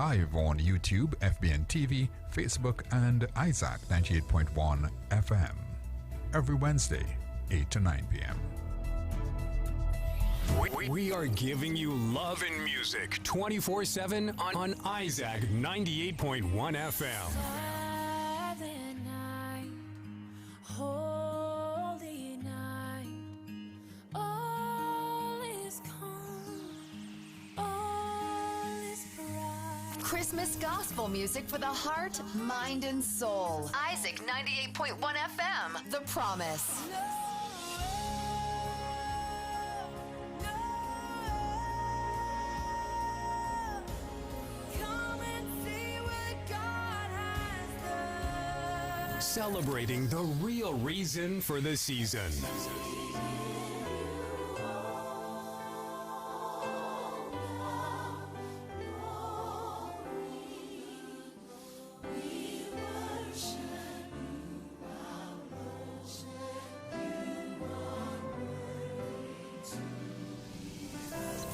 live on YouTube, FBN TV, Facebook, and Isaac 98.1 FM. Every Wednesday, 8 to 9 p.m. We are giving you love and music 24/7 on Isaac 98.1 FM. Silent night, holy night, all is calm, all is bright. Christmas gospel music for the heart, mind, and soul. Isaac 98.1 FM, The Promise. Celebrating the real reason for the season.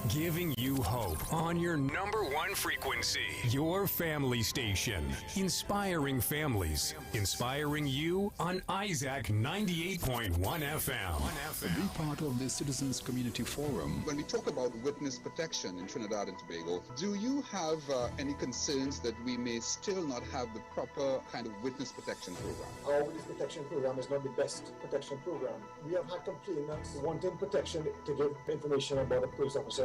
Giving you hope on your number one frequency, your family station. Inspiring families, inspiring you on Isaac 98.1 FM. Be part of the Citizens Community Forum. When we talk about witness protection in Trinidad and Tobago, do you have any concerns that we may still not have the proper kind of witness protection program? Our witness protection program is not the best protection program. We have had complainants wanting protection to give information about a police officer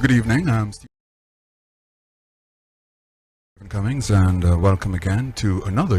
Good evening. I'm Stephen Cummings, and welcome again to another.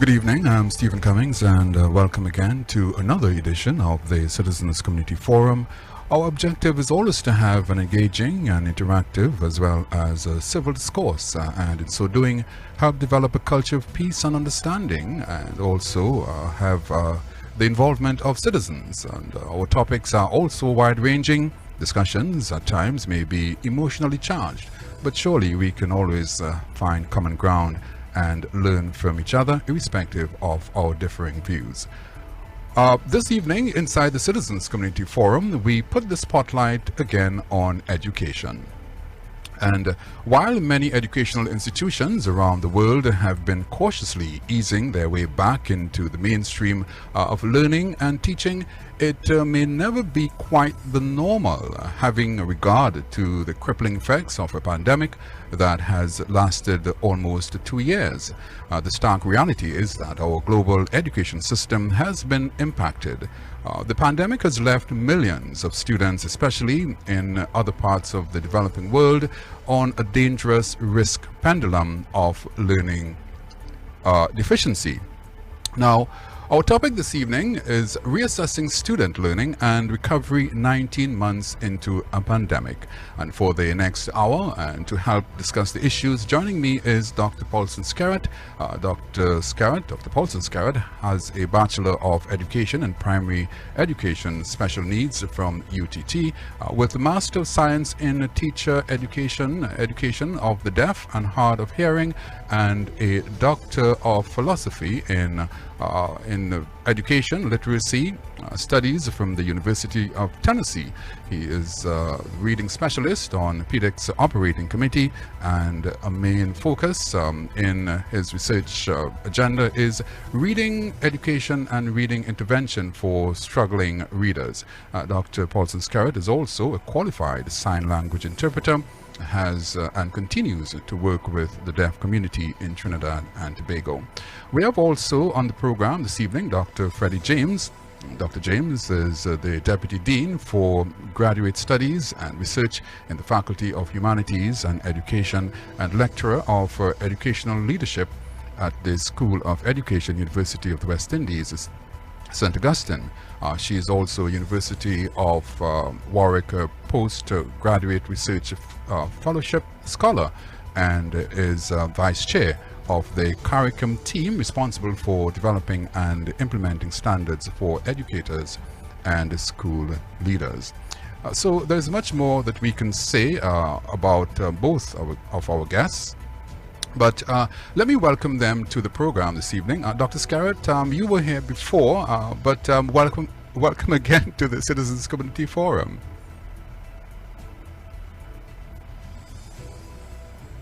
Good evening, I'm Stephen Cummings, and welcome again to another edition of the Citizens Community Forum. Our objective is always to have an engaging and interactive as well as a civil discourse, and in so doing help develop a culture of peace and understanding, and also have the involvement of citizens. And our topics are also wide-ranging. Discussions at times may be emotionally charged, but surely we can always find common ground and learn from each other, irrespective of our differing views. This evening, inside the Citizens Community Forum, we put the spotlight again on education. And while many educational institutions around the world have been cautiously easing their way back into the mainstream of learning and teaching, it may never be quite the normal, having regard to the crippling effects of a pandemic that has lasted almost 2 years. The stark reality is that our global education system has been impacted. The pandemic has left millions of students, especially in other parts of the developing world, on a dangerous risk pendulum of learning deficiency. Now, our topic this evening is Reassessing Student Learning and Recovery 19 months into a pandemic. And for the next hour, and to help discuss the issues, joining me is Dr. Paulson Scarrett. Dr. Paulson Scarrett has a Bachelor of Education in Primary Education Special Needs from UTT, with a Master of Science in Teacher Education of the Deaf and Hard of Hearing, and a Doctor of Philosophy in Education Literacy Studies from the University of Tennessee. He is a reading specialist on PEDIC's Operating Committee, and a main focus in his research agenda is reading education and reading intervention for struggling readers. Dr. Paulson Scarrett is also a qualified sign language interpreter, has and continues to work with the deaf community in Trinidad and Tobago. We have also on the program this evening Dr. Freddie James. Dr. James is the Deputy Dean for Graduate Studies and Research in the Faculty of Humanities and Education, and Lecturer of Educational Leadership at the School of Education, University of the West Indies, St. Augustine. She is also a University of Warwick Postgraduate Research Fellowship Scholar, and is Vice Chair of the curriculum team responsible for developing and implementing standards for educators and school leaders. So there's much more that we can say about both of our guests. But let me welcome them to the program this evening. Dr. Scarrett, you were here before, but welcome again to the Citizens Community Forum.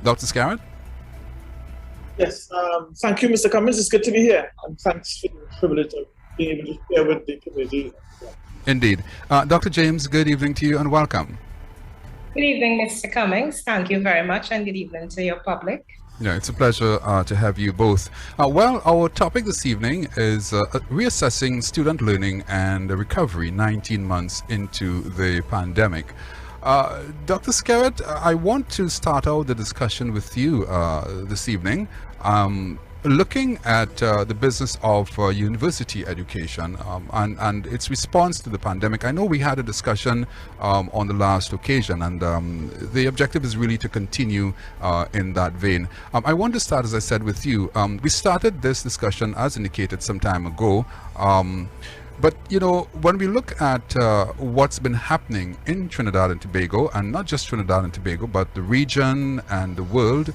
Dr. Scarrett? Yes, thank you, Mr. Cummings. It's good to be here, and thanks for the privilege of being able to share with the community. Indeed. Dr. James, good evening to you and welcome. Good evening, Mr. Cummings. Thank you very much, and good evening to your public. Yeah, it's a pleasure to have you both. Well, our topic this evening is reassessing student learning and recovery 19 months into the pandemic. Dr. Scarrett, I want to start out the discussion with you this evening. Looking at the business of university education and its response to the pandemic. I know we had a discussion on the last occasion, and the objective is really to continue in that vein. I want to start, as I said, with you. We started this discussion, as indicated, some time ago. But, you know, when we look at what's been happening in Trinidad and Tobago, and not just Trinidad and Tobago, but the region and the world,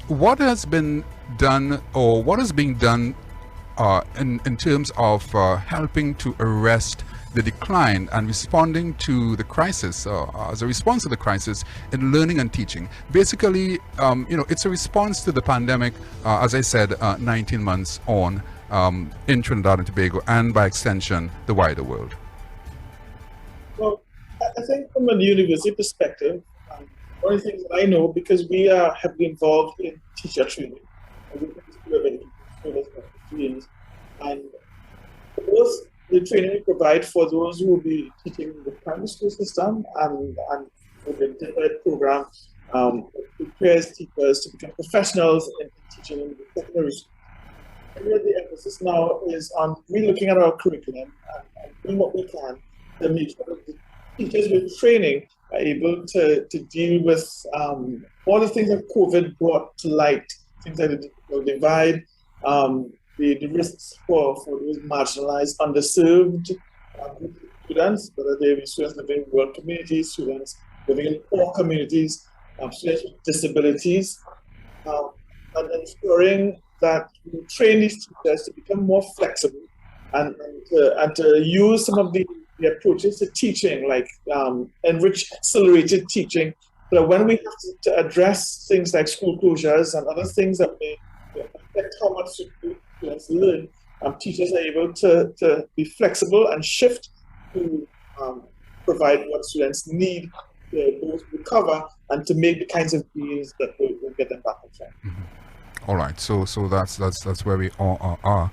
what has been done, or what is being done in terms of helping to arrest the decline and responding to the crisis, as a response to the crisis in learning and teaching? Basically, you know, it's a response to the pandemic, as I said, 19 months on in Trinidad and Tobago, and by extension, the wider world. Well, I think from a university perspective, one of the things that I know, because we are heavily involved in teacher training, and both the training we provide for those who will be teaching the primary school system and the different program prepares teachers to become professionals in teaching in the secondary school. Really the emphasis now is on looking at our curriculum and doing what we can to make sure that the teachers with training are able to deal with all the things that COVID brought to light, things like the digital divide, the risks for those marginalized, underserved students, whether they be students living in rural communities, students living in poor communities, students with disabilities, and ensuring that we train these teachers to become more flexible and to use some of the approaches to teaching, like enriched, accelerated teaching, so that when we have to address things like school closures and other things that may affect how much students learn, teachers are able to be flexible and shift to provide what students need to both recover and to make the kinds of gains that will get them back on track. All right, so that's where we all are.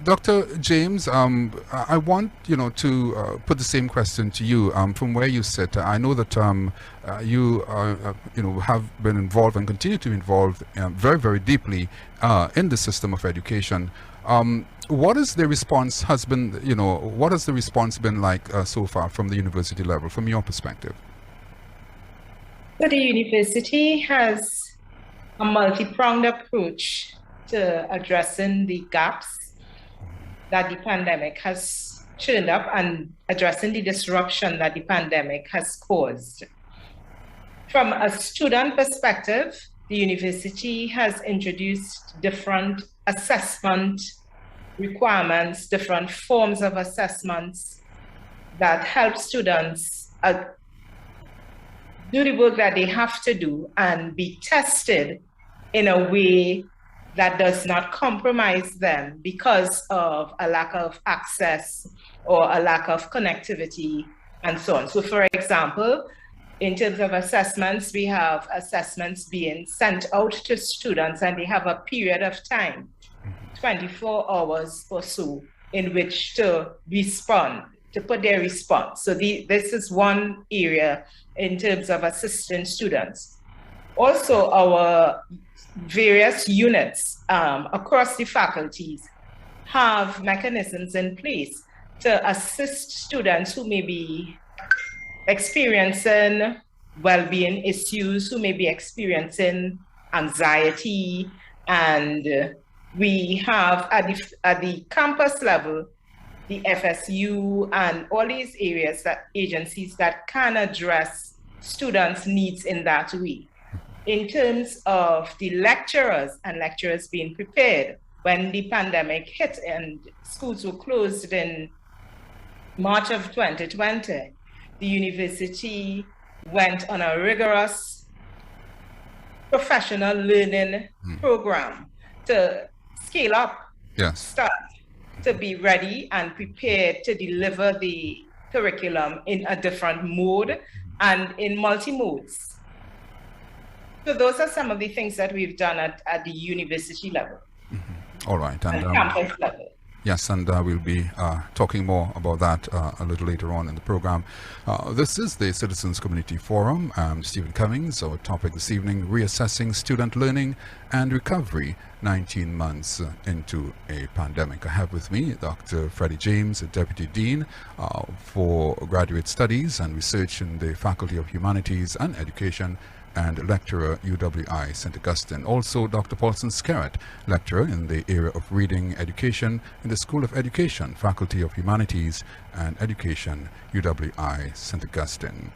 Dr. James, I want to put the same question to you from where you sit. I know that you have been involved and continue to be involved very, very deeply in the system of education. What is the response has been? What has the response been like so far from the university level, from your perspective? So the university has a multi-pronged approach to addressing the gaps that the pandemic has turned up and addressing the disruption that the pandemic has caused. From a student perspective, the university has introduced different assessment requirements, different forms of assessments that help students do the work that they have to do and be tested in a way that does not compromise them because of a lack of access or a lack of connectivity and so on. So for example, in terms of assessments, we have assessments being sent out to students and they have a period of time, 24 hours or so, in which to respond, to put their response. So this is one area in terms of assisting students. Also, our various units across the faculties have mechanisms in place to assist students who may be experiencing well-being issues, who may be experiencing anxiety, and we have at the campus level, the FSU and all these areas, that agencies that can address students' needs in that way. In terms of the lecturers and lecturers being prepared, when the pandemic hit and schools were closed in March of 2020, the university went on a rigorous professional learning program to scale up, start to be ready and prepared to deliver the curriculum in a different mode and in multi-modes. So those are some of the things that we've done at the university level. All right. And campus level. Yes, and we'll be talking more about that a little later on in the program. This is the Citizens Community Forum. I'm Stephen Cummings. Our topic this evening, Reassessing Student Learning and Recovery 19 months into a pandemic. I have with me Dr. Freddie James, Deputy Dean for Graduate Studies and Research in the Faculty of Humanities and Education, and lecturer, UWI St. Augustine. Also, Dr. Paulson Skerrett, lecturer in the area of reading education in the School of Education, Faculty of Humanities and Education, UWI St. Augustine.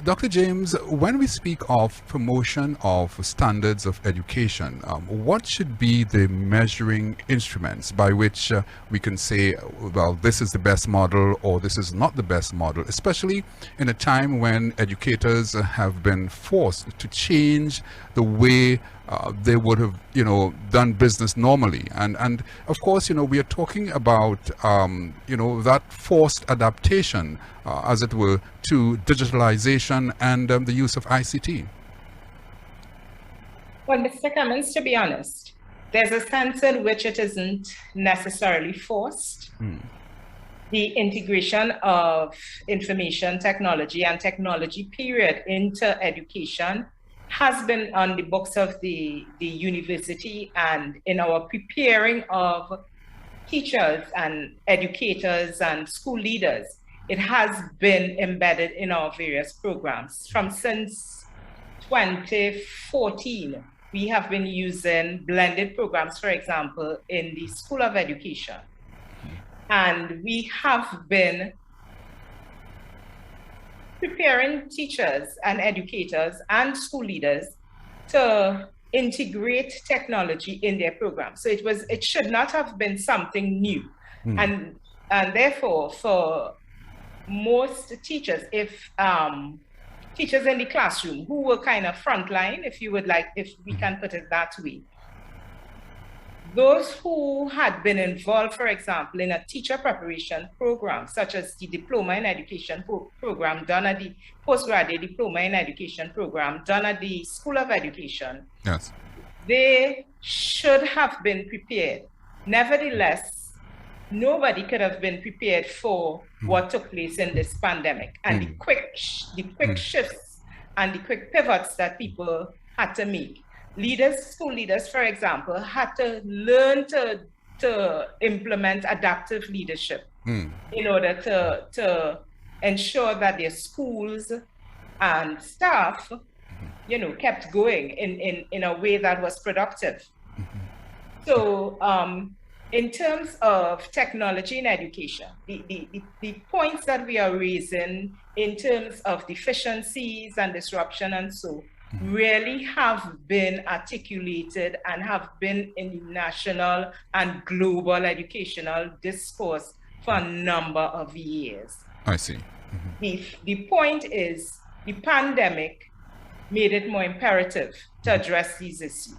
Dr. James, when we speak of promotion of standards of education, what should be the measuring instruments by which we can say, well, this is the best model or this is not the best model, especially in a time when educators have been forced to change the way they would have, done business normally. And of course, we are talking about, that forced adaptation, as it were, to digitalization and the use of ICT. Well, Mr. Cummings, to be honest, there's a sense in which it isn't necessarily forced. The integration of information technology and technology period into education has been on the books of the university, and in our preparing of teachers and educators and school leaders, it has been embedded in our various programs. From since 2014, we have been using blended programs, for example, in the School of Education. And we have been preparing teachers and educators and school leaders to integrate technology in their program. So it should not have been something new. And therefore, for most teachers, if teachers in the classroom who were kind of frontline, if we can put it that way, those who had been involved, for example, in a teacher preparation program, such as the Diploma in Education program done at the Postgraduate Diploma in Education program done at the School of Education, Yes. they should have been prepared. Nevertheless, nobody could have been prepared for what took place in this pandemic and the quick shifts and the quick pivots that people had to make. School leaders, for example, had to learn to implement adaptive leadership in order to ensure that their schools and staff, kept going in a way that was productive. So in terms of technology in education, the points that we are raising in terms of deficiencies and disruption and so really have been articulated and have been in the national and global educational discourse for a number of years. I see. The point is, the pandemic made it more imperative to address these issues.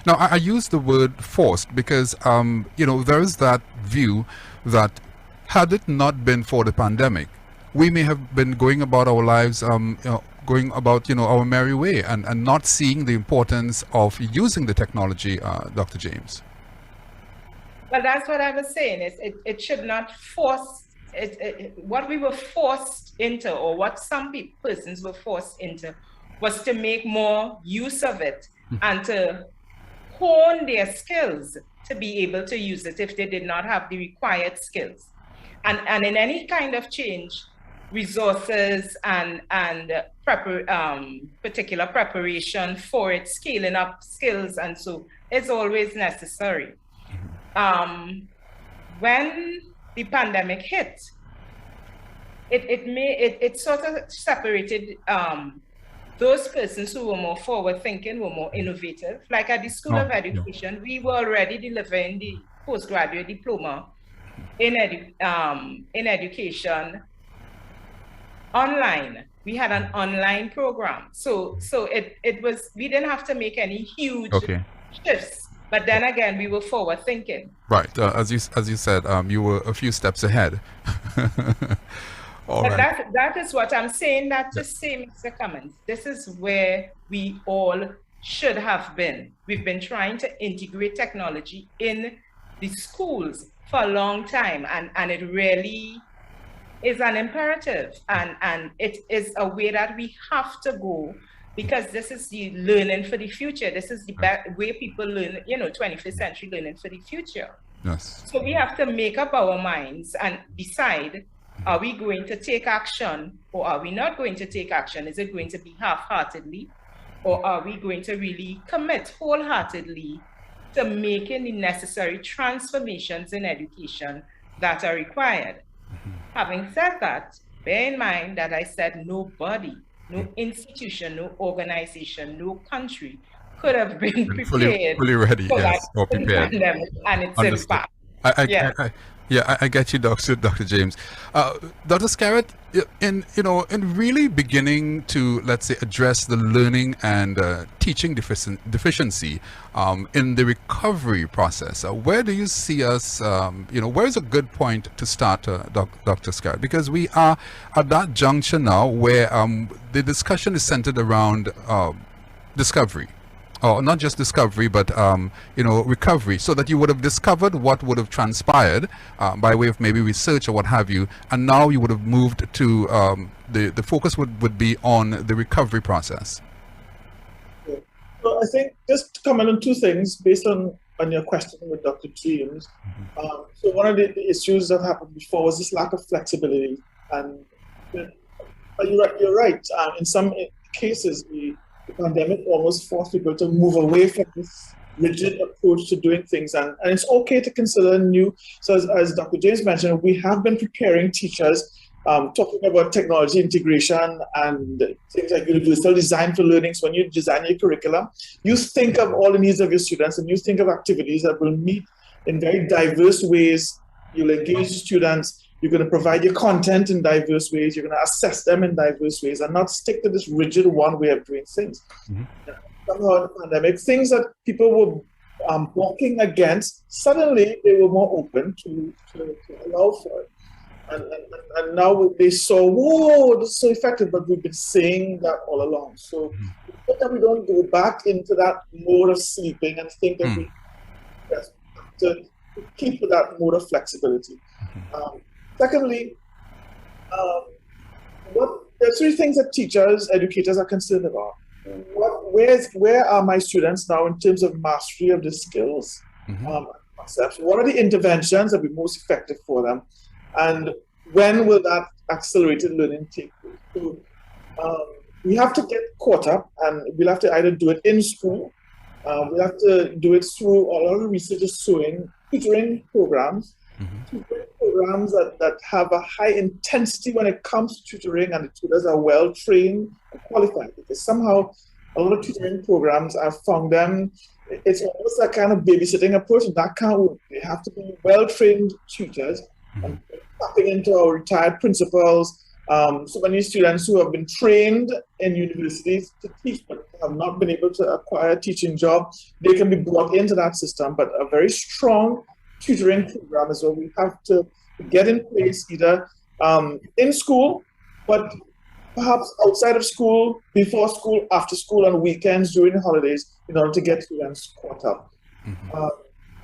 Now, I use the word forced because, there is that view that had it not been for the pandemic, we may have been going about our lives, going about, our merry way and not seeing the importance of using the technology, Dr. James. Well, that's what I was saying. It should not force, what we were forced into, or what some persons were forced into, was to make more use of it and to hone their skills to be able to use it if they did not have the required skills. And in any kind of change, resources and particular preparation for it, scaling up skills, and so is always necessary. When the pandemic hit, it sort of separated those persons who were more forward-thinking, were more innovative. Like at the School of Education, we were already delivering the postgraduate diploma in education online. We had an online program, so it was, we didn't have to make any huge shifts. But then again, we were forward-thinking. Right, as you said, you were a few steps ahead. That is what I'm saying. That to say, Mr. Cummings, this is where we all should have been. We've been trying to integrate technology in the schools for a long time, and it really is an imperative, and it is a way that we have to go, because this is the learning for the future. This is the way people learn, 21st century learning for the future. Yes. So we have to make up our minds and decide, are we going to take action or are we not going to take action? Is it going to be half-heartedly, or are we going to really commit wholeheartedly to making the necessary transformations in education that are required? Having said that, bear in mind that I said nobody, no institution, no organization, no country could have been prepared fully ready, yes, or prepared, and its Understood. impact. I get you, Dr. James. Dr. Scarrett, in really beginning to, let's say, address the learning and teaching deficiency in the recovery process, where do you see us, where's a good point to start, Dr. Scarrett? Because we are at that juncture now where the discussion is centered around discovery. Or not just discovery, but recovery, so that you would have discovered what would have transpired by way of maybe research or what have you, and now you would have moved to the focus would be on the recovery process. So I think just to comment on two things based on your question with Dr. James. So one of the issues that happened before was this lack of flexibility. And you're right. In some cases, the pandemic almost forced people to move away from this rigid approach to doing things. And it's okay to consider new. So as Dr. James mentioned, we have been preparing teachers, talking about technology integration and things like universal design for learning. So when you design your curriculum, you think of all the needs of your students and you think of activities that will meet in very diverse ways. You'll engage students. You're going to provide your content in diverse ways. You're going to assess them in diverse ways and not stick to this rigid one way of doing things. Somehow in the pandemic, things that people were walking against, suddenly they were more open to allow for it. And now they saw, whoa, this is so effective, but we've been saying that all along. So that we don't go back into that mode of sleeping and think that we have to keep that mode of flexibility. Secondly, there are three things that teachers, educators are concerned about. Where are my students now in terms of mastery of the skills, concepts? What are the interventions that will be most effective for them? And when will that accelerated learning take place? So, we have to get caught up, and we'll have to either do it in school, we'll have to do it through a lot of research is showing tutoring programs, that have a high intensity when it comes to tutoring, and the tutors are well trained and qualified. Because somehow a lot of tutoring programs, I've found them, it's almost a kind of babysitting approach, and that can't work. They have to be well trained tutors and tapping into our retired principals. So many students who have been trained in universities to teach but have not been able to acquire a teaching job, they can be brought into that system. But a very strong tutoring program is what we have to get in place, either in school, but perhaps outside of school, before school, after school, on weekends, during the holidays, in order to get students caught up.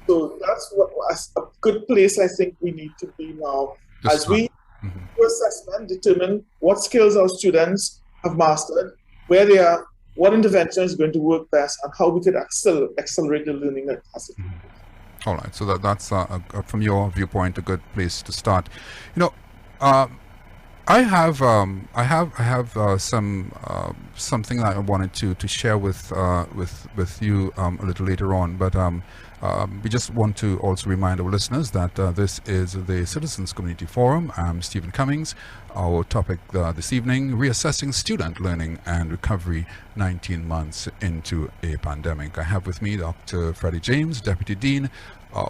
So that's a good place I think we need to be now. As we do assessment, determine what skills our students have mastered, where they are, what intervention is going to work best, and how we could accelerate the learning that has it. All right, so that's from your viewpoint a good place to start. You know, I have something that I wanted to share with you a little later on, but we just want to also remind our listeners that this is the Citizens Community Forum. I'm Stephen Cummings. Our topic this evening: reassessing student learning and recovery 19 months into a pandemic. I have with me Dr. Freddie James, Deputy Dean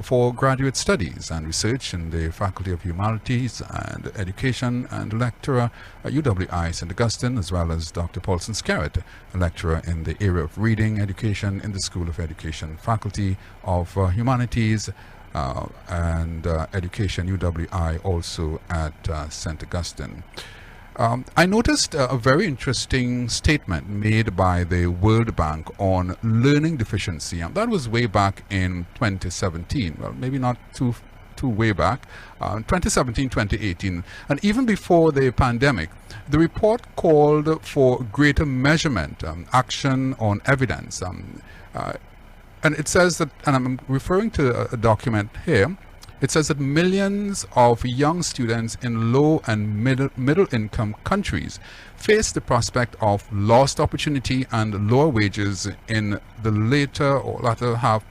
for Graduate Studies and Research in the Faculty of Humanities and Education, and lecturer at UWI St. Augustine, as well as Dr. Paulson Skerritt, a lecturer in the area of reading education in the School of Education, Faculty of Humanities and Education, UWI, also at St. Augustine. I noticed a very interesting statement made by the World Bank on learning deficiency, and that was way back in 2017. Well, maybe not too way back, 2017, 2018, and even before the pandemic. The report called for greater measurement, action on evidence, and it says that, and I'm referring to a document here. It says that millions of young students in low and middle income countries face the prospect of lost opportunity and lower wages in the latter half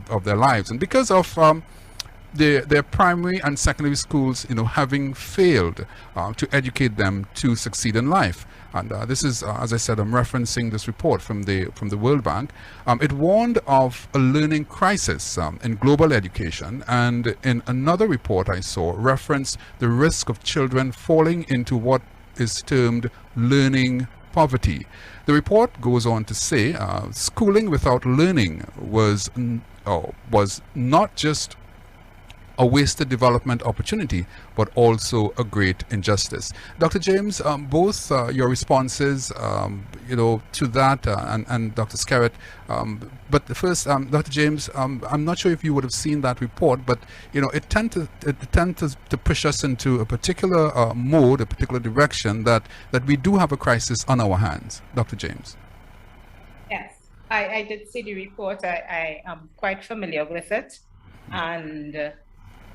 of their lives, and because of their primary and secondary schools, having failed to educate them to succeed in life. And this is, as I said, I'm referencing this report from the World Bank. It warned of a learning crisis in global education, and in another report I saw referenced the risk of children falling into what is termed learning poverty. The report goes on to say schooling without learning was not just a wasted development opportunity, but also a great injustice. Dr. James, both your responses, to that, and Dr. Skerritt, but first, Dr. James, I'm not sure if you would have seen that report, but it tends to push us into a particular mode, a particular direction that we do have a crisis on our hands. Dr. James. Yes. I did see the report. I am quite familiar with it, and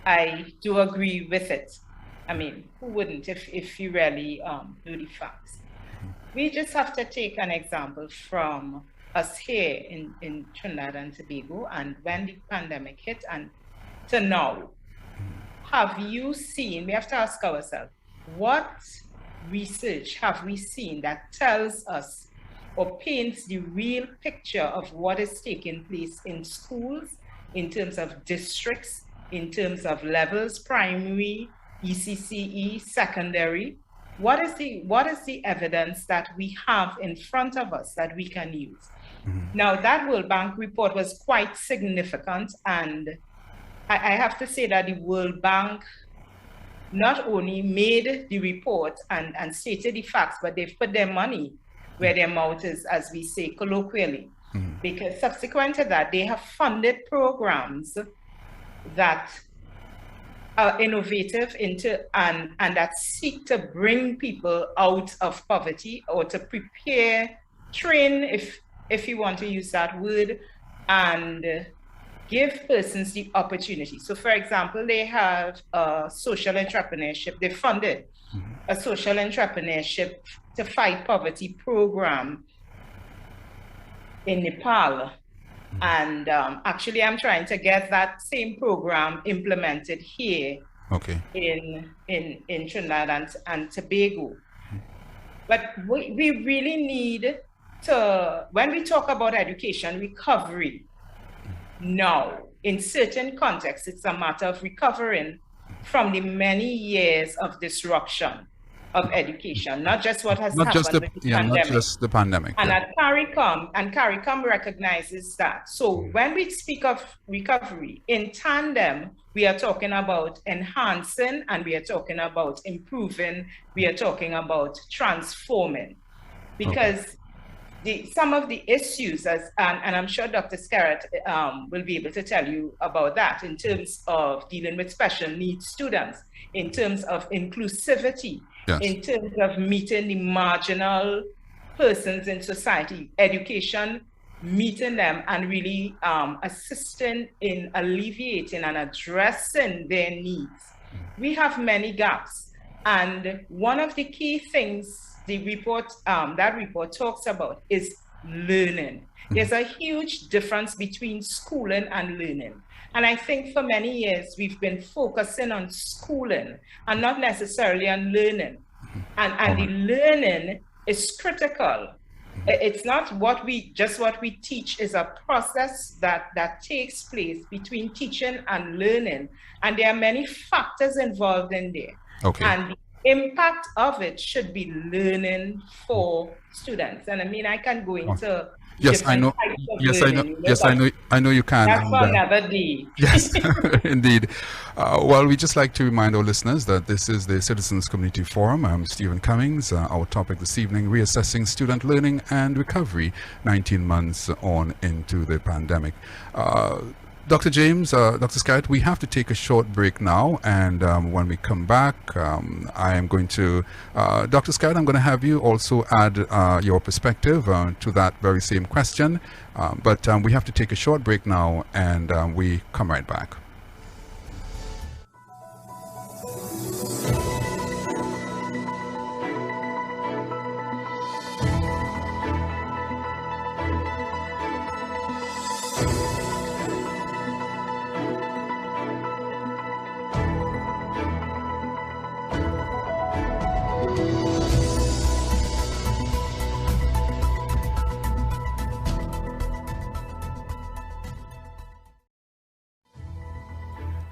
I do agree with it. I mean, who wouldn't if you really do the facts? We just have to take an example from us here in Trinidad and Tobago, and when the pandemic hit and to now. Have you seen, we have to ask ourselves, what research have we seen that tells us or paints the real picture of what is taking place in schools, in terms of districts, in terms of levels, primary, ECCE, secondary? What is the evidence that we have in front of us that we can use? Now, that World Bank report was quite significant, and I have to say that the World Bank not only made the report and stated the facts, but they've put their money where their mouth is, as we say colloquially. Because subsequent to that, they have funded programs that are innovative and that seek to bring people out of poverty, or to prepare, train, if you want to use that word, and give persons the opportunity. So for example, they have a social entrepreneurship, they funded a social entrepreneurship to fight poverty program in Nepal. And actually I'm trying to get that same program implemented here in Trinidad and Tobago. But we really need to, when we talk about education recovery, now, in certain contexts, it's a matter of recovering from the many years of disruption of education, not just what has happened with the pandemic. Not just the pandemic. And at CARICOM recognizes that. So when we speak of recovery, in tandem, we are talking about enhancing, and we are talking about improving, we are talking about transforming. Because some of the issues, and I'm sure Dr. Scarrett will be able to tell you about that, in terms of dealing with special needs students, in terms of inclusivity, in terms of meeting the marginal persons in society, education, meeting them and really assisting in alleviating and addressing their needs. We have many gaps, and one of the key things the report, that report talks about is learning. There's a huge difference between schooling and learning. And I think for many years, we've been focusing on schooling and not necessarily on learning. And the learning is critical. It's not what we teach is a process that takes place between teaching and learning. And there are many factors involved in there. And impact of it should be learning for students. And I mean, I can go into I know. Yes, I know. Yes, I know you can. That's for another day. Yes, indeed. Well, we just like to remind our listeners that this is the Citizens Community Forum. I'm Stephen Cummings. Our topic this evening: reassessing student learning and recovery 19 months on into the pandemic. Dr. James, Dr. Scarrett, we have to take a short break now, and when we come back, I am going to, Dr. Scarrett, I'm going to have you also add your perspective to that very same question, but we have to take a short break now, and we come right back.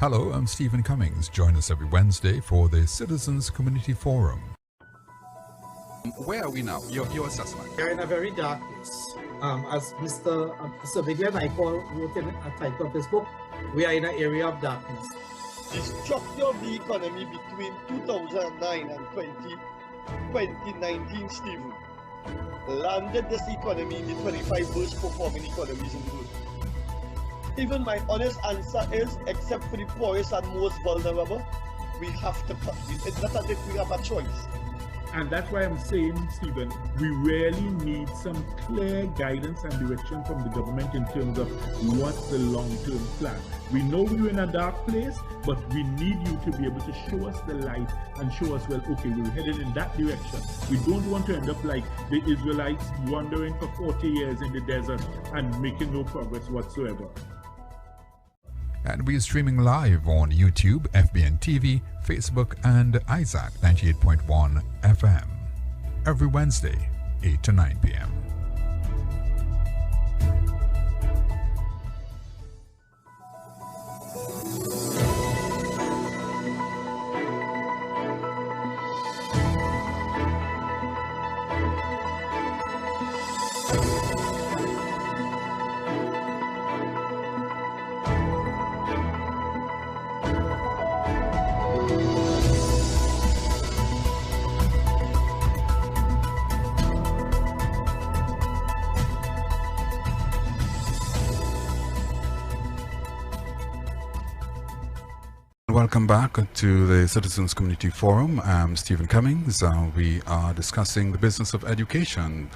Hello, I'm Stephen Cummings. Join us every Wednesday for the Citizens Community Forum. Where are we now? Your assessment. We're in a very dark place. As Mr. Vivian Icol wrote in a title of his book, we are in an area of darkness. The structure of the economy between 2009 and 2019, Stephen, landed this economy in the 25 worst performing economies in the world. Even my honest answer is, except for the poorest and most vulnerable, we have to cut. It's not as if we have a choice. And that's why I'm saying, Stephen, we really need some clear guidance and direction from the government in terms of what's the long-term plan. We know we're in a dark place, but we need you to be able to show us the light and show us, well, okay, we're headed in that direction. We don't want to end up like the Israelites wandering for 40 years in the desert and making no progress whatsoever. And we are streaming live on YouTube, FBN TV, Facebook, and Isaac 98.1 FM every Wednesday, 8 to 9 p.m. Welcome back to the Citizens Community Forum. I'm Stephen Cummings. We are discussing the business of education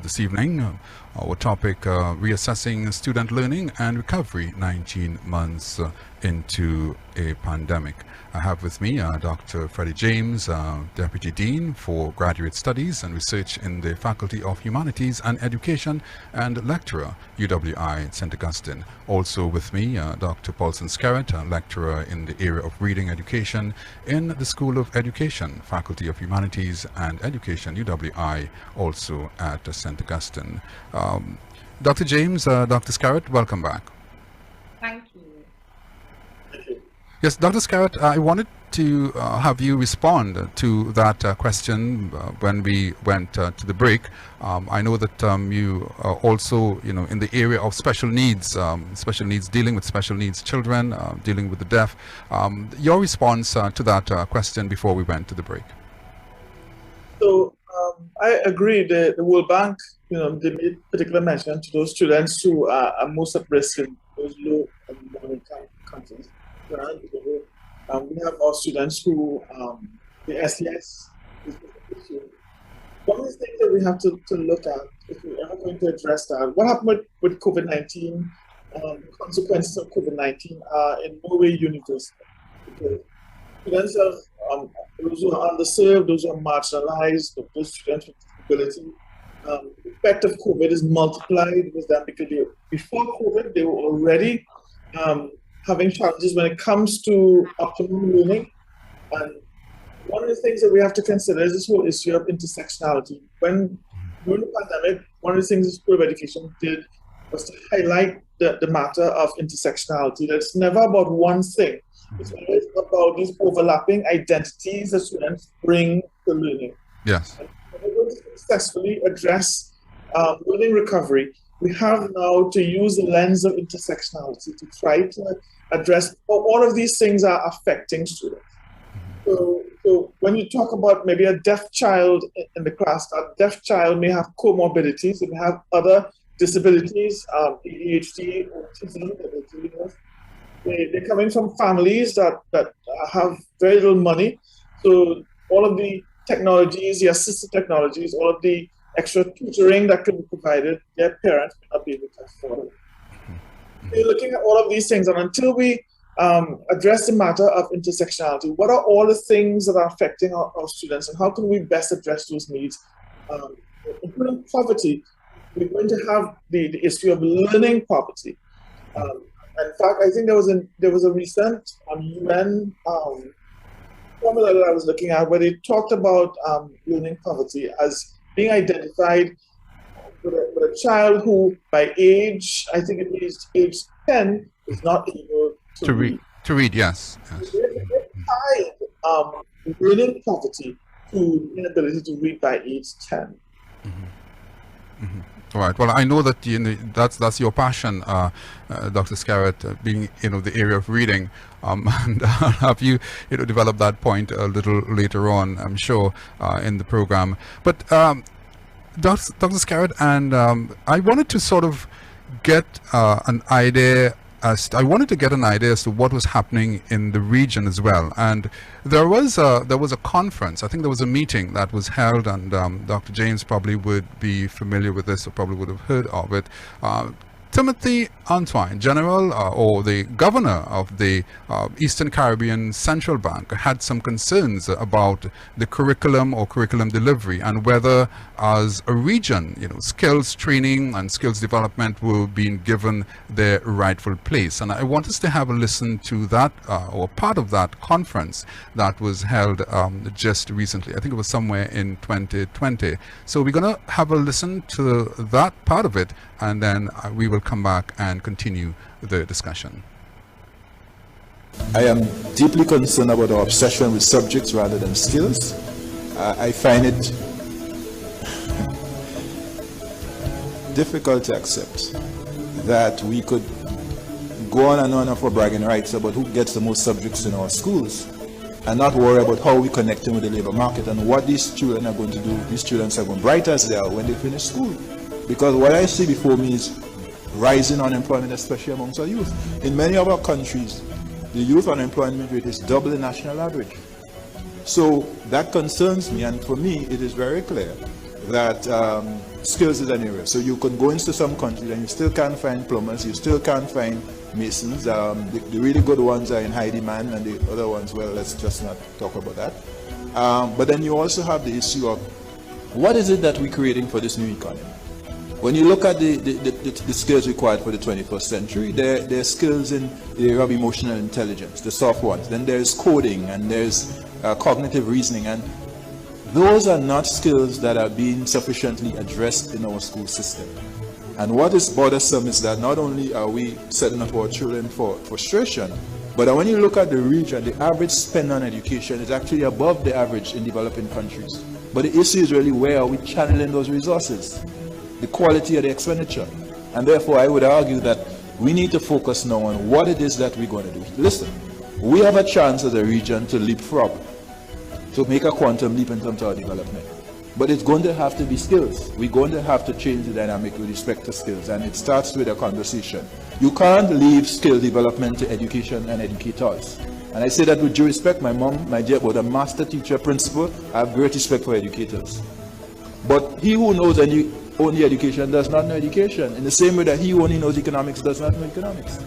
this evening. Our topic, reassessing student learning and recovery 19 months into a pandemic. I have with me Dr. Freddie James, Deputy Dean for Graduate Studies and Research in the Faculty of Humanities and Education and Lecturer, UWI, St. Augustine. Also with me, Dr. Paulson Skerritt, Lecturer in the area of Reading Education in the School of Education, Faculty of Humanities and Education, UWI, also at St. Augustine. Dr. James, Dr. Skerritt, welcome back. Thank you. Yes, Dr. Skerritt, I wanted to have you respond to that question when we went to the break. I know that you are also, in the area of special needs, dealing with special needs children, dealing with the deaf. Your response to that question before we went to the break. So I agree. The World Bank, they made particular mention to those students who are most at risk in those low and middle-income countries. We have our students who the SES is an issue. One of the things that we have to look at, if we're ever going to address that, what happened with COVID-19, consequences of COVID-19 are in no way universal. Because students have, those who are underserved, those who are marginalized, those students with disability, the effect of COVID is multiplied with them because before COVID, they were already having challenges when it comes to optimum learning. And one of the things that we have to consider is this whole issue of intersectionality. During the pandemic, one of the things the School of Education did was to highlight the matter of intersectionality. That it's never about one thing. It's always about these overlapping identities that students bring to learning. Yes. And when we're going to successfully address learning recovery, we have now to use the lens of intersectionality to try to address how all of these things are affecting students. So when you talk about maybe a deaf child in the class, that deaf child may have comorbidities, it may have other disabilities, ADHD, autism that they're dealing with. They're coming from families that have very little money. So all of the technologies, the assistive technologies, all of the extra tutoring that can be provided, their parents may not be able to afford it. We're looking at all of these things, and until we address the matter of intersectionality, what are all the things that are affecting our students, and how can we best address those needs? Including poverty, we're going to have the issue of learning poverty. In fact, I think there was a recent UN formula that I was looking at where they talked about learning poverty as being identified with a child who, by age, I think it is age 10, is not able to read. To read, yes. Tied learning poverty to inability to read by age 10. All right. Well, I know that that's your passion, Dr. Skerritt, being the area of reading, and I'll have you develop that point a little later on, I'm sure, in the program. But Dr. Skerritt, and I wanted to sort of get an idea I wanted to get an idea as to what was happening in the region as well. And there was a conference. I think there was a meeting that was held, and Dr. James probably would be familiar with this, or probably would have heard of it. Timothy Antoine, General or the Governor of the Eastern Caribbean Central Bank, had some concerns about the curriculum or curriculum delivery, and whether as a region, skills training and skills development were being given their rightful place. And I want us to have a listen to that or part of that conference that was held just recently. I think it was somewhere in 2020. So we're going to have a listen to that part of it, and then we will come back and continue the discussion. I am deeply concerned about our obsession with subjects rather than skills. I find it difficult to accept that we could go on and on for bragging rights about who gets the most subjects in our schools and not worry about how we connect them with the labor market and what these children are going to do. These children are going bright as they are when they finish school. Because what I see before me is rising unemployment, especially amongst our youth. In many of our countries, the youth unemployment rate is double the national average. So that concerns me, and for me, it is very clear that skills is an area. So you can go into some countries and you still can't find plumbers, you still can't find masons. The really good ones are in high demand, and the other ones, well, let's just not talk about that. But then you also have the issue of what is it that we're creating for this new economy? When you look at the skills required for the 21st century, there are skills in the area of emotional intelligence, the soft ones. Then there's coding, and there's cognitive reasoning, and those are not skills that are being sufficiently addressed in our school system. And what is bothersome is that not only are we setting up our children for frustration, but when you look at the region, the average spend on education is actually above the average in developing countries. But the issue is really, where are we channeling those resources? The quality of the expenditure. And therefore, I would argue that we need to focus now on what it is that we're going to do. Listen, we have a chance as a region to leapfrog, to make a quantum leap in terms of our development. But it's going to have to be skills. We're going to have to change the dynamic with respect to skills, and it starts with a conversation. You can't leave skill development to education and educators. And I say that with due respect. My mom, my dear, was a master teacher, principal. I have great respect for educators. But he who knows only education does not know education, in the same way that he who only knows economics does not know economics.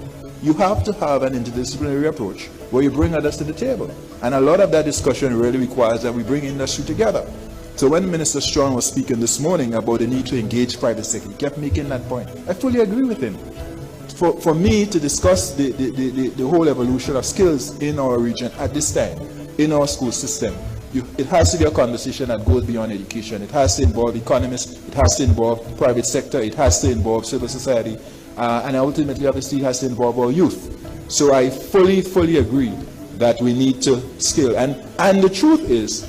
You have to have an interdisciplinary approach where you bring others to the table. And a lot of that discussion really requires that we bring industry together. So when Minister Strong was speaking this morning about the need to engage private sector, he kept making that point. I fully agree with him. For me to discuss the whole evolution of skills in our region at this time, in our school system, it has to be a conversation that goes beyond education. It has to involve economists, it has to involve private sector, it has to involve civil society, and ultimately, obviously, it has to involve our youth. So I fully agree that we need to skill. And the truth is,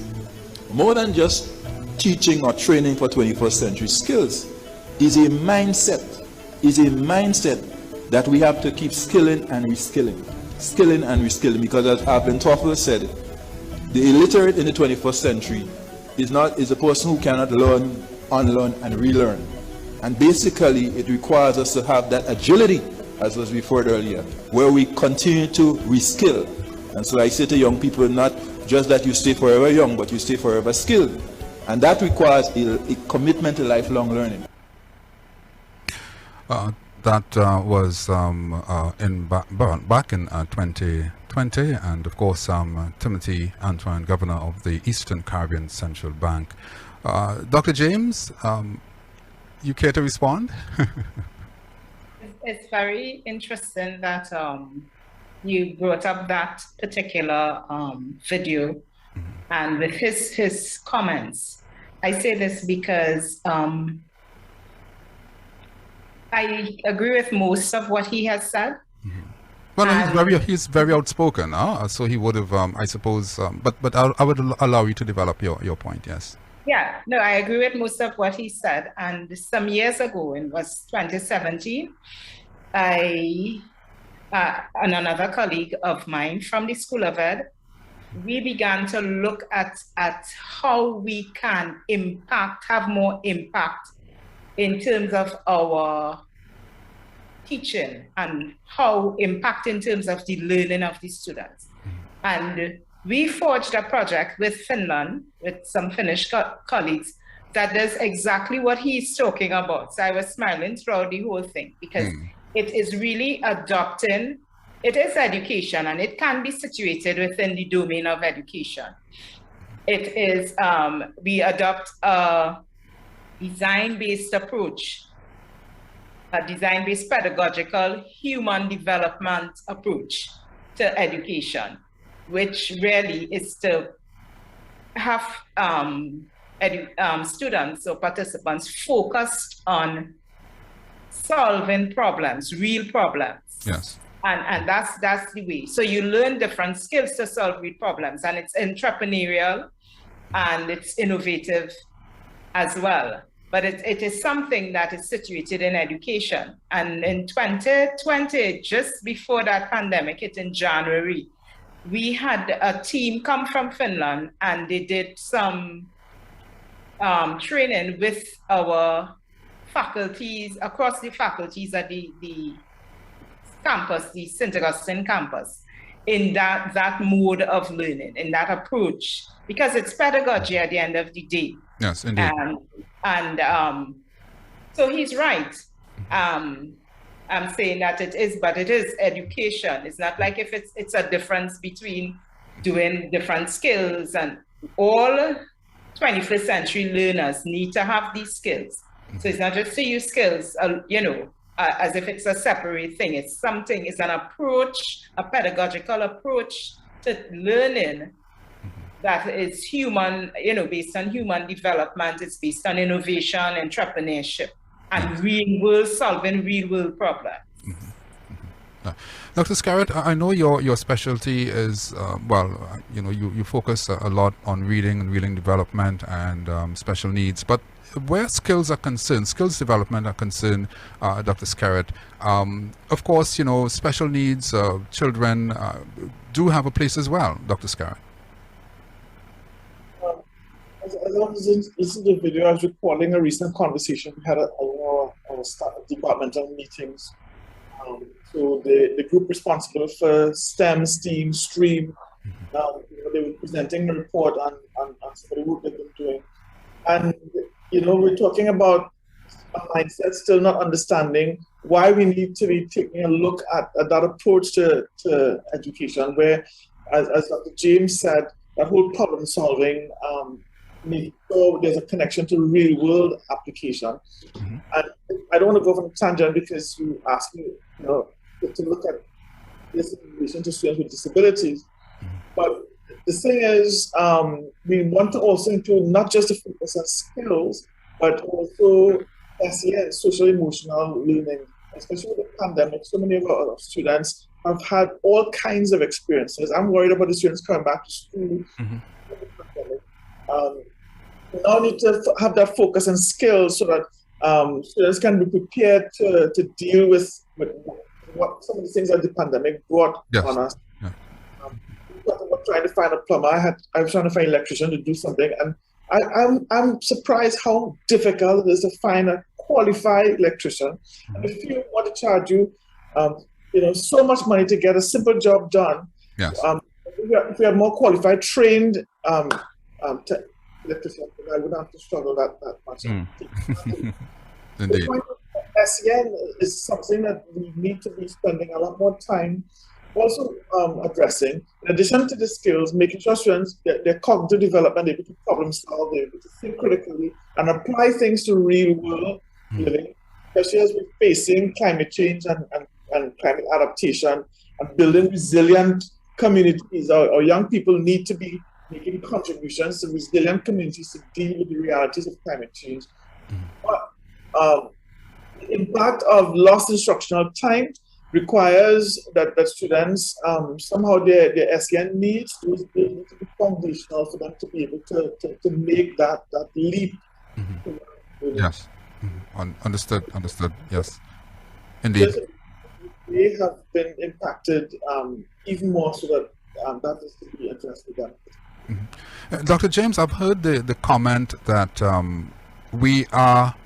more than just teaching or training for 21st century skills, is a mindset that we have to keep skilling and reskilling. Because as Alvin Toffler said, the illiterate in the 21st century is a person who cannot learn, unlearn, and relearn. And basically, it requires us to have that agility, as was referred earlier, where we continue to reskill. And so I say to young people, not just that you stay forever young, but you stay forever skilled. And that requires a commitment to lifelong learning. That was back in 2020, and of course Timothy Antoine, Governor of the Eastern Caribbean Central Bank. Dr. James, you care to respond? It's very interesting that you brought up that particular video, and with his comments. I say this because I agree with most of what he has said. Well, he's very outspoken, so he would have, I suppose, but I would allow you to develop your point, yes. Yeah, no, I agree with most of what he said. And some years ago, it was 2017, I and another colleague of mine from the School of Ed, we began to look at how we can have more impact in terms of our teaching and how impact in terms of the learning of the students. And we forged a project with Finland, with some Finnish colleagues, that does exactly what he's talking about. So I was smiling throughout the whole thing, because it is really adopting, it is education, and it can be situated within the domain of education. It is, we adopt a design-based approach, a design-based pedagogical human development approach to education, which really is to have students or participants focused on solving problems, real problems. Yes. And that's the way. So you learn different skills to solve real problems, and it's entrepreneurial and it's innovative as well. But it is something that is situated in education. And in 2020, just before that pandemic hit in January, we had a team come from Finland, and they did some training with our faculties, across the faculties at the campus, the St. Augustine campus, in that mode of learning, in that approach, because it's pedagogy at the end of the day. Yes, indeed. So he's right. I'm saying that it is, but it is education. It's not like if it's a difference between doing different skills, and all 21st century learners need to have these skills. So it's not just to use skills, as if it's a separate thing. It's something, it's an approach, a pedagogical approach to learning that is human, based on human development. It's based on innovation, entrepreneurship, and solving real world problems. Dr. Scarrett, I know your specialty is, you focus a lot on reading and reading development and special needs, but where skills are concerned, skills development are concerned, Dr. Scarrett, of course, special needs children do have a place as well, Dr. Scarrett. As I was listening to the video, I was recalling a recent conversation we had at our departmental meetings. So the group responsible for STEM, STEAM, STREAM, they were presenting a report on some of the work they've been doing. And, we're talking about a mindset still not understanding why we need to be taking a look at that approach to education, where, as Dr. James said, that whole problem solving, so there's a connection to real world application. And I don't want to go from a tangent, because you asked me to look at this in relation to students with disabilities. But the thing is, we want to also include not just the focus on skills, but also SEN, social emotional learning. Especially with the pandemic, so many of our students have had all kinds of experiences. I'm worried about the students coming back to school. We now need to have that focus on skills, so that students can be prepared to deal with what some of the things that the pandemic brought on us. Trying to find a plumber, I was trying to find an electrician to do something, and I'm surprised how difficult it is to find a qualified electrician. And if you want to charge you, so much money to get a simple job done, if we have more qualified, trained electricians, I wouldn't have to struggle that much. Indeed. SEN is something that we need to be spending a lot more time also addressing. In addition to the skills, making sure students, their cognitive development, able to problem solve, they're able to think critically and apply things to real world living, especially as we're facing climate change and climate adaptation and building resilient communities. Our young people need to be making contributions to resilient communities to deal with the realities of climate change. But the impact of lost instructional time requires that students, somehow their SEN needs to be foundational for them to be able to make that leap. Yes. Understood. Yes. Indeed. They have been impacted even more, so that that is to be addressed with them. Dr. James, I've heard the comment that we are,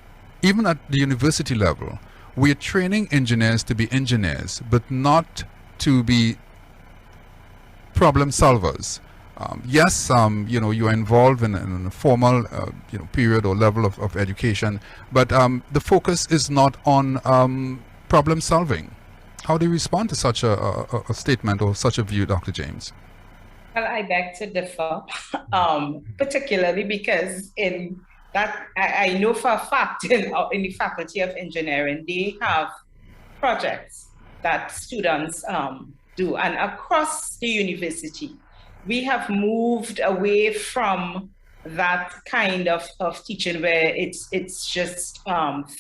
even at the university level, we are training engineers to be engineers, but not to be problem solvers. Yes, you're involved in a formal, period or level of education, but the focus is not on problem solving. How do you respond to such a statement or such a view, Dr. James? Well, I beg to differ, particularly because in that I know for a fact in the Faculty of Engineering, they have projects that students do, and across the university, we have moved away from that kind of teaching where it's just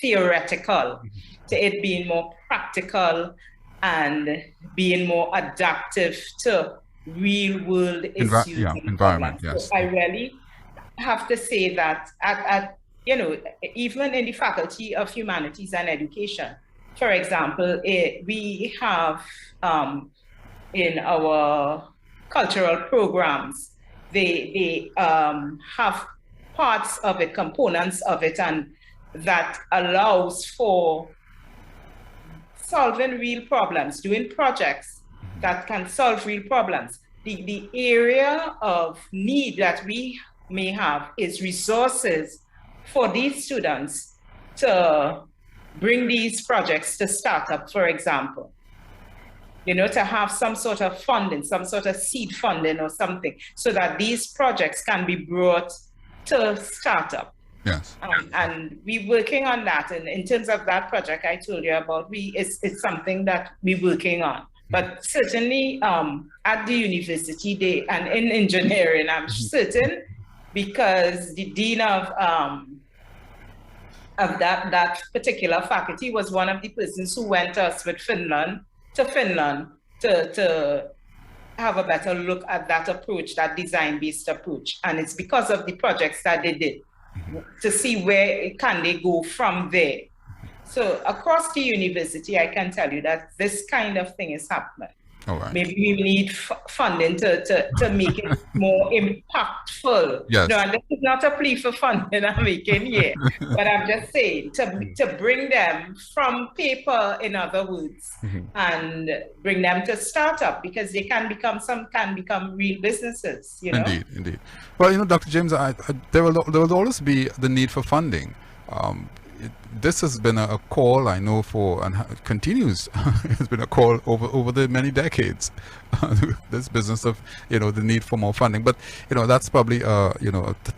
theoretical to it being more practical and being more adaptive to real world issues and environment. problems. Yes. So I really have to say that at even in the Faculty of Humanities and Education, for example, we have in our cultural programs, they have parts of it, components of it, and that allows for solving real problems, doing projects that can solve real problems. The area of need that we may have is resources for these students to bring these projects to start up, for example. To have some sort of funding, some sort of seed funding or something, so that these projects can be brought to startup. Yes. And we're working on that. And in terms of that project I told you about, it's something that we're working on. But certainly at the university, and in engineering, I'm certain, because the dean of that particular faculty was one of the persons who went to Finland to have a better look at that approach, that design-based approach. And it's because of the projects that they did to see where can they go from there. So across the university, I can tell you that this kind of thing is happening. All right. Maybe we need funding to make it more impactful. Yes. No, and this is not a plea for funding I'm making here, but I'm just saying to bring them from paper, in other words, and bring them to startup, because they can become real businesses. Indeed. Well, Dr. James, there will always be the need for funding. This has been a call, I know, for, and continues, it's been a call over the many decades, this business of, the need for more funding. But, that's probably, a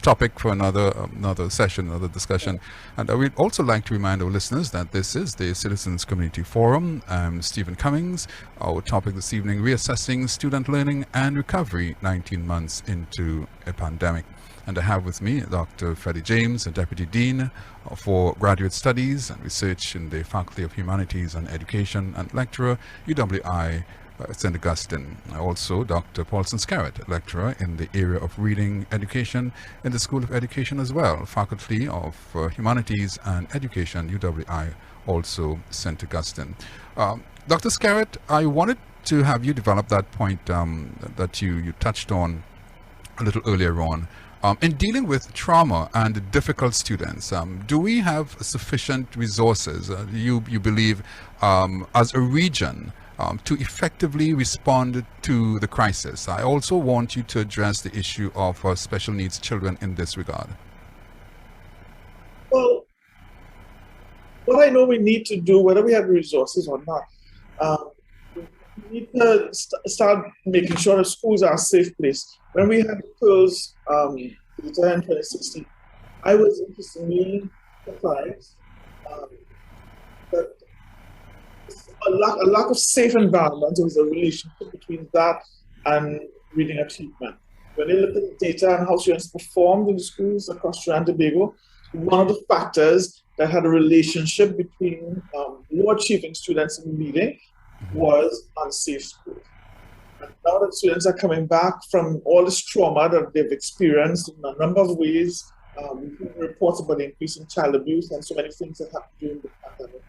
topic for another session, another discussion. And we'd also like to remind our listeners that this is the Citizens Community Forum. I'm Stephen Cummings. Our topic this evening, Reassessing Student Learning and Recovery 19 months into a pandemic. And I have with me Dr. Freddie James, a Deputy Dean for Graduate Studies and Research in the Faculty of Humanities and Education and Lecturer, UWI, St. Augustine. Also, Dr. Paulson Scarrett, Lecturer in the area of Reading Education in the School of Education as well, Faculty of Humanities and Education, UWI, also St. Augustine. Dr. Scarrett, I wanted to have you develop that point that you touched on a little earlier on. In dealing with trauma and difficult students, do we have sufficient resources, you believe, as a region to effectively respond to the crisis? I also want you to address the issue of special needs children in this regard. Well, what I know we need to do, whether we have resources or not, we need to start making sure that schools are a safe place. When we had closed data in 2016, I was interestingly surprised that a lack of safe environment. There was a relationship between that and reading achievement. When they look at the data and how students performed in schools across Trinidad and Tobago, one of the factors that had a relationship between low achieving students in reading was unsafe schools. And now that students are coming back from all this trauma that they've experienced in a number of ways, reports about the increase in child abuse and so many things that happened during the pandemic.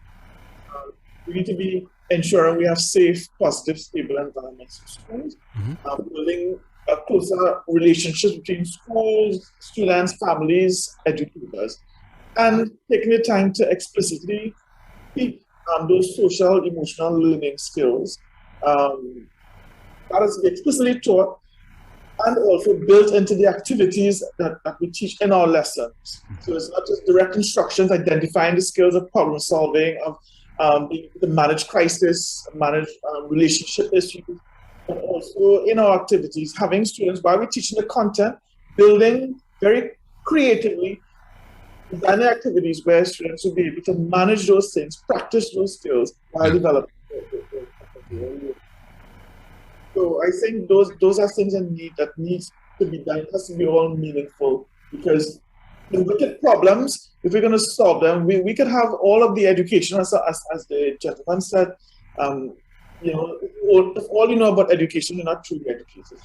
We need to be ensuring we have safe, positive, stable environments in schools, building a closer relationships between schools, students, families, educators, and taking the time to explicitly speak those social, emotional learning skills that is explicitly taught and also built into the activities that we teach in our lessons. So it's not just direct instructions, identifying the skills of problem solving, of being able to manage crisis, manage relationship issues, but also in our activities, having students, while we're teaching the content, building very creatively, designing activities where students will be able to manage those things, practice those skills while developing. So I think those are things that needs to be done. It has to be all meaningful, because the wicked problems, if we're going to solve them, we could have all of the education, as the gentleman said. If all you know about education, you're not truly educated.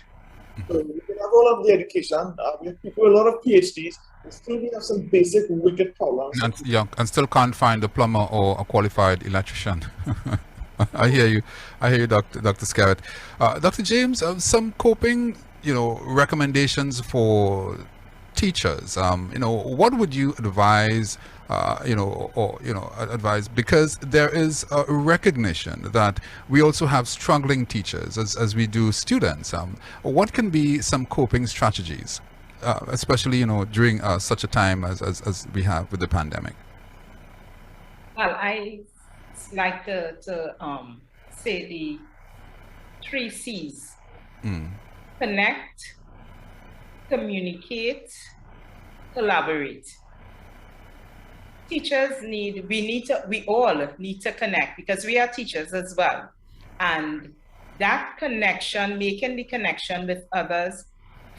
So we can have all of the education. We have people with a lot of PhDs, but still we have some basic wicked problems. And still can't find a plumber or a qualified electrician. I hear you, Dr. Scarrett. Dr. James, some coping, recommendations for teachers. What would you advise? Advise, because there is a recognition that we also have struggling teachers as we do students. What can be some coping strategies, especially during such a time as we have with the pandemic? Well, I like to say the 3 C's. Connect, communicate, collaborate. Teachers we all need to connect, because we are teachers as well. And that connection, making the connection with others,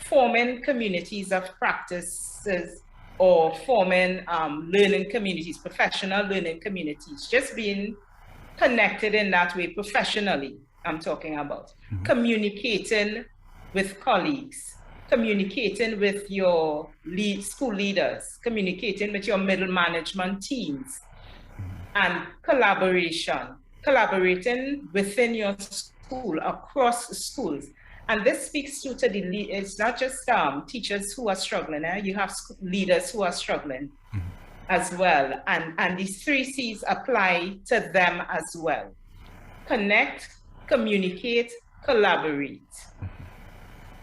forming communities of practices, or forming learning communities, professional learning communities, just being connected in that way professionally, I'm talking about. Communicating with colleagues, communicating with your school leaders, communicating with your middle management teams, and collaborating within your school, across schools. And this speaks to it's not just teachers who are struggling. You have leaders who are struggling as well. And these 3 C's apply to them as well. Connect, communicate, collaborate.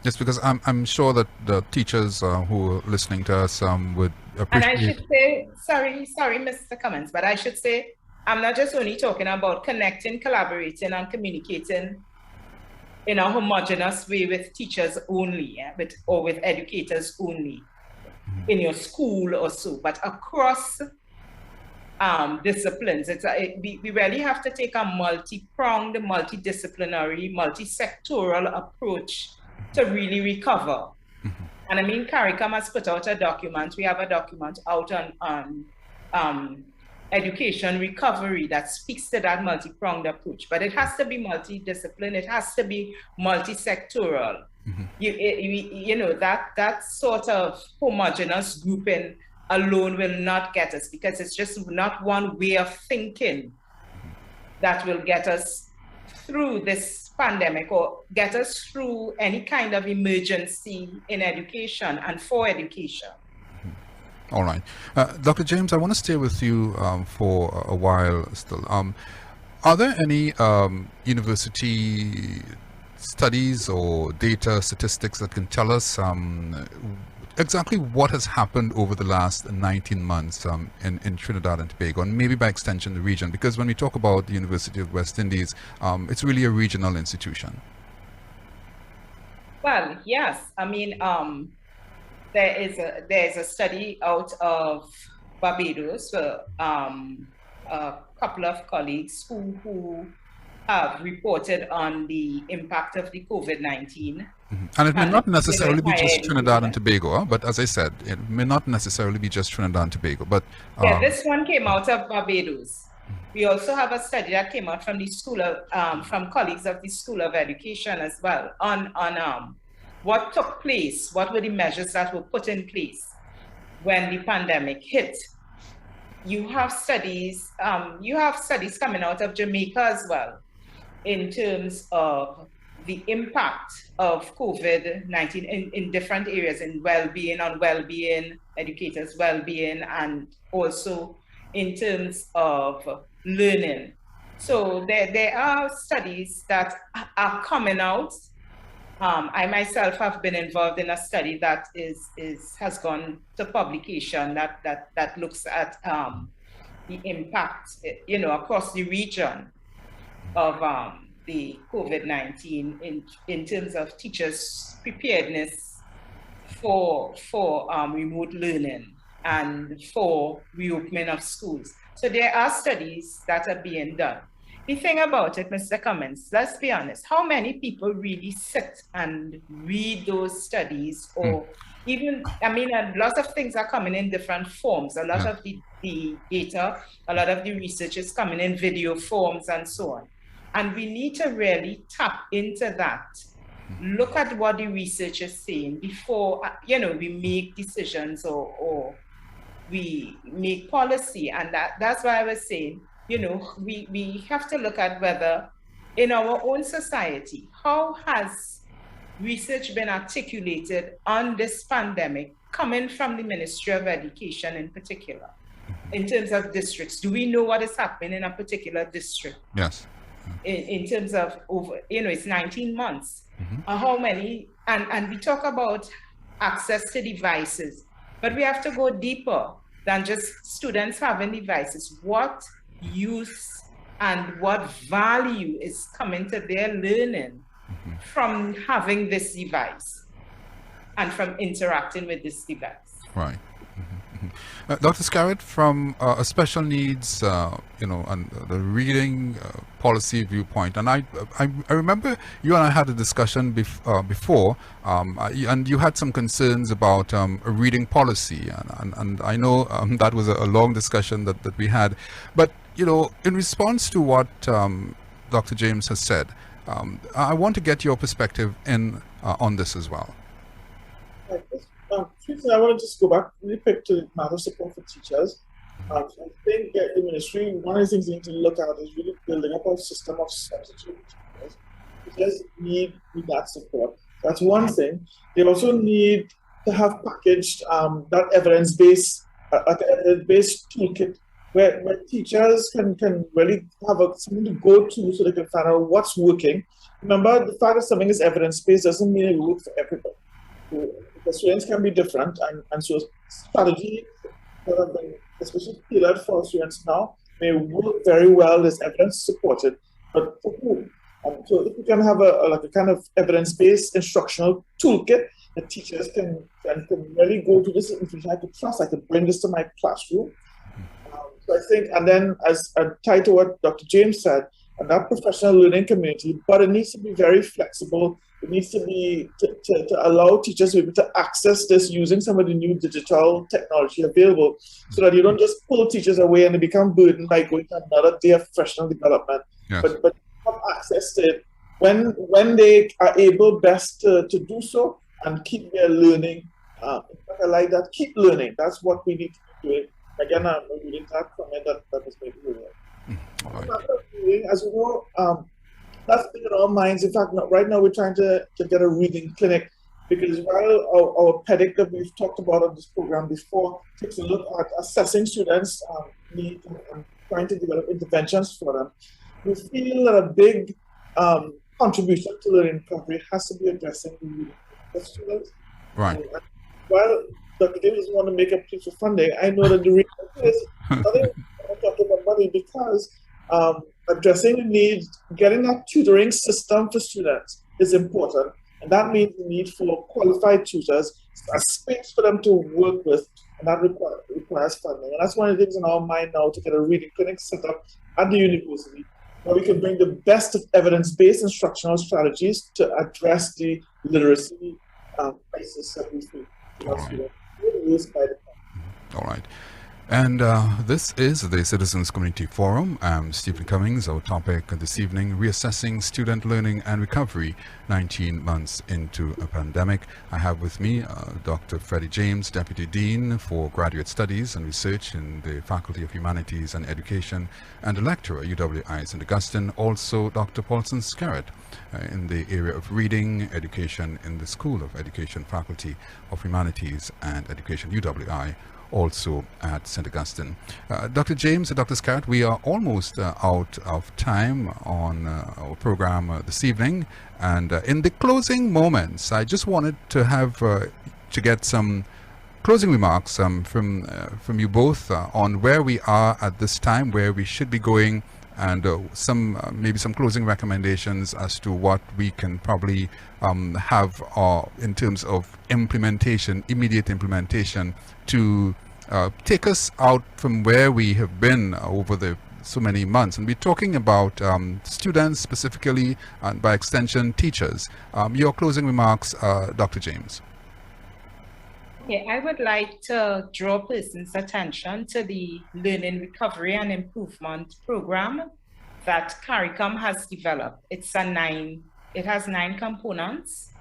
Yes, because I'm sure that the teachers who are listening to us would appreciate. And I should say, sorry, Mr. Cummings, but I should say, I'm not just only talking about connecting, collaborating, and communicating in a homogeneous way with teachers only, or with educators only in your school or so, but across disciplines. We really have to take a multi-pronged, multidisciplinary, multi-sectoral approach to really recover. And I mean, CARICOM has put out a document. We have a document out on education recovery that speaks to that multi-pronged approach, but it has to be multidiscipline. It has to be multi-sectoral. That sort of homogeneous grouping alone will not get us, because it's just not one way of thinking that will get us through this pandemic or get us through any kind of emergency in education and for education. All right. Dr. James, I want to stay with you for a while still. Are there any university studies or data statistics that can tell us exactly what has happened over the last 19 months in Trinidad and Tobago, and maybe by extension the region? Because when we talk about the University of West Indies, it's really a regional institution. Well, yes. I mean, there's a study out of Barbados, a couple of colleagues who have reported on the impact of the COVID-19. And it may not necessarily be just Trinidad and Tobago, but as I said, it may not necessarily be just Trinidad and Tobago. But yeah, this one came out of Barbados. We also have a study that came out from the school of, from colleagues of the School of Education as well, on what took place, what were the measures that were put in place when the pandemic hit. You have studies coming out of Jamaica as well, in terms of the impact of COVID-19 in different areas, in well-being, on well-being, educators' well-being, and also in terms of learning. So there are studies that are coming out. I myself have been involved in a study that has gone to publication that looks at the impact, across the region of the COVID-19 in terms of teachers' preparedness for remote learning and for reopening of schools. So there are studies that are being done. The thing about it, Mr. Cummings, let's be honest, how many people really sit and read those studies? Or even, a lot of things are coming in different forms. A lot of the data, a lot of the research is coming in video forms and so on. And we need to really tap into that. Look at what the research is saying before, we make decisions or we make policy. And that's why I was saying, we have to look at whether in our own society, how has research been articulated on this pandemic coming from the Ministry of Education in particular, in terms of districts? Do we know what is happening in a particular district? Yes. In terms of it's 19 months. How many, and we talk about access to devices, but we have to go deeper than just students having devices. What use and what value is coming to their learning from having this device and from interacting with this device? Right. Dr. Scarrett, from a special needs, and the reading policy viewpoint, and I remember you and I had a discussion before, and you had some concerns about a reading policy, and I know that was a long discussion that we had, but in response to what Dr. James has said, I want to get your perspective on this as well. I want to just go back really quick to the matter of support for teachers. I think the ministry, one of the things they need to look at is really building up a system of substitute teachers. Teachers need that support. That's one thing. They also need to have packaged that evidence-based toolkit where teachers can really have something to go to so they can find out what's working. Remember, the fact that something is evidence-based doesn't mean it works for everybody. The students can be different, and so strategies that have been especially tailored for students now may work very well as evidence supported, but for who? So if we can have a kind of evidence-based instructional toolkit that teachers can really go to this information. I could trust, I could bring this to my classroom. So I think, and then as tied to what Dr. James said, and that professional learning community, but it needs to be very flexible. It needs to be to allow teachers to be able to access this using some of the new digital technology available, so that you don't just pull teachers away and they become burdened by going to another day of professional development. Yes. But have access to it when they are able best to do so and keep their learning. In fact, I like that. Keep learning. That's what we need to be doing. Again, I'm reading that comment that was made earlier. As you know, that's been in our minds. In fact, right now we're trying to get a reading clinic, because while our PEDIC that we've talked about on this program before takes a look at assessing students' needs and trying to develop interventions for them, we feel that a big contribution to learning recovery has to be addressing the reading for students. Right. And while Dr. Davis doesn't want to make a plea for funding, I know that the reason is nothing talking about money, because addressing the needs, getting that tutoring system for students is important. And that means the need for qualified tutors, a space for them to work with, and that requires funding. And that's one of the things in our mind now, to get a reading clinic set up at the university, where we can bring the best of evidence-based instructional strategies to address the literacy crisis that we see in our students. All right. And this is the Citizens Community Forum. I'm Stephen Cummings. Our topic this evening, Reassessing Student Learning and Recovery 19 months into a pandemic. I have with me Dr. Freddie James, Deputy Dean for Graduate Studies and Research in the Faculty of Humanities and Education, and a lecturer at UWI St. Augustine. Also Dr. Paulson Scarrett in the area of reading education in the School of Education, Faculty of Humanities and Education, UWI. also at St. Augustine. Dr. James and Dr. Scarrett, we are almost out of time on our program this evening. And in the closing moments, I just wanted to have to get some closing remarks from you both on where we are at this time, where we should be going, and maybe some closing recommendations as to what we can probably have in terms of implementation, immediate implementation, to take us out from where we have been over the so many months. And we're talking about students specifically, and by extension teachers. Your closing remarks, Dr. James. Okay, I would like to draw persons' attention to the Learning, Recovery and Improvement program that CARICOM has developed. It has 9 components: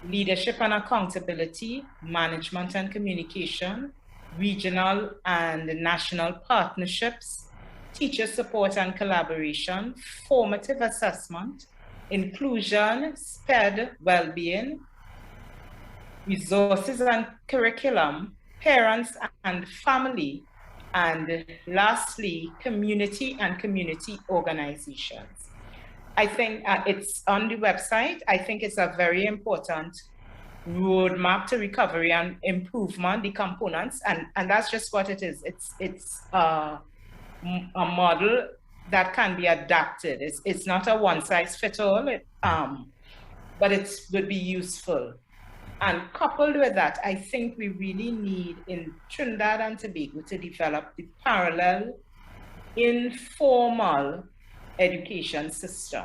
leadership and accountability, management and communication, regional and national partnerships, teacher support and collaboration, formative assessment, inclusion, SPED, well-being, resources and curriculum, parents and family, and lastly, community and community organizations. I think it's on the website. I think it's a very important roadmap to recovery and improvement, the components, and that's just what it is. It's a model that can be adapted. It's not a one-size-fits-all, but it would be useful. And coupled with that, I think we really need in Trinidad and Tobago to develop the parallel informal education system.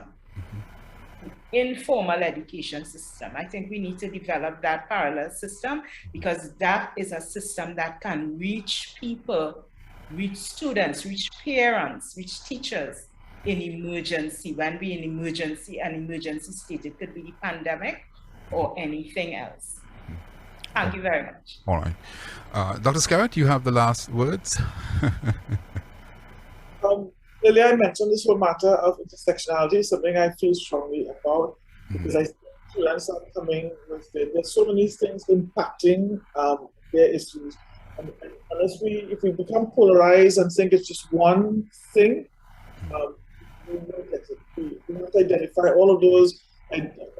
Informal education system. I think we need to develop that parallel system, because that is a system that can reach people, reach students, reach parents, reach teachers in emergency. When we're in emergency, an emergency state, it could be the pandemic or anything else. Thank you very much. All right. Dr. Scarrett, you have the last words. Earlier I mentioned this whole matter of intersectionality, something I feel strongly about, because I see students are coming with there's so many things impacting their issues. And unless if we become polarized and think it's just one thing, we won't get it. We have to identify all of those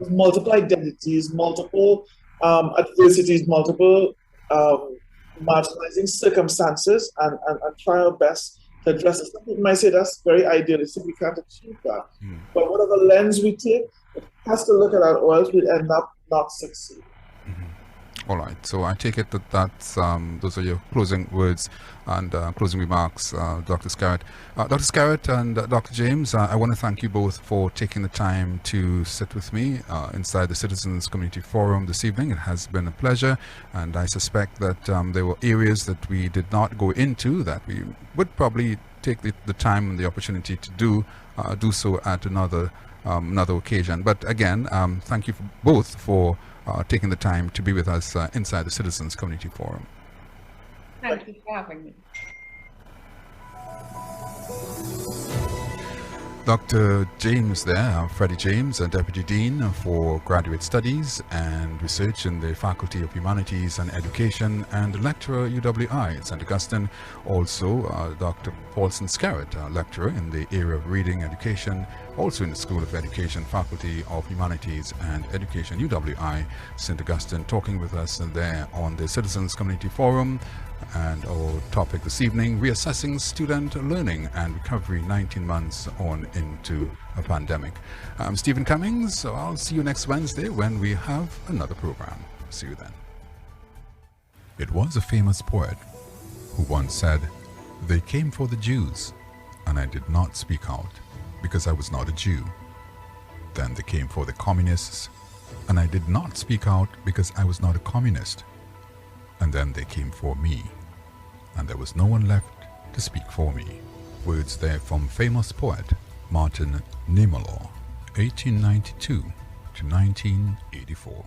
multiple identities, multiple adversities, multiple marginalizing circumstances, and try our best to address it. Some people might say that's very idealistic, we can't achieve that. But whatever lens we take, it has to look at that, or else we'll end up not succeeding. All right, so I take it that those are your closing words and closing remarks, Dr. Scarrett. Dr. Scarrett and Dr. James, I want to thank you both for taking the time to sit with me inside the Citizens Community Forum this evening. It has been a pleasure, and I suspect that there were areas that we did not go into that we would probably take the time and the opportunity to do so at another occasion. But again, thank you both for taking the time to be with us inside the Citizens Community Forum. Thank you for having me. Dr. James there, Freddie James, Deputy Dean for Graduate Studies and Research in the Faculty of Humanities and Education and lecturer UWI at St. Augustine. Also, Dr. Paulson Scarrett, lecturer in the area of reading education, also in the School of Education, Faculty of Humanities and Education, UWI, St. Augustine, talking with us there on the Citizens Community Forum. And our topic this evening, reassessing student learning and recovery 19 months on into a pandemic. I'm Stephen Cummings, so I'll see you next Wednesday when we have another program. See you then. It was a famous poet who once said, "They came for the Jews, and I did not speak out because I was not a Jew. Then they came for the communists, and I did not speak out because I was not a communist. And then they came for me, and there was no one left to speak for me." Words there from famous poet Martin Niemöller, 1892 to 1984.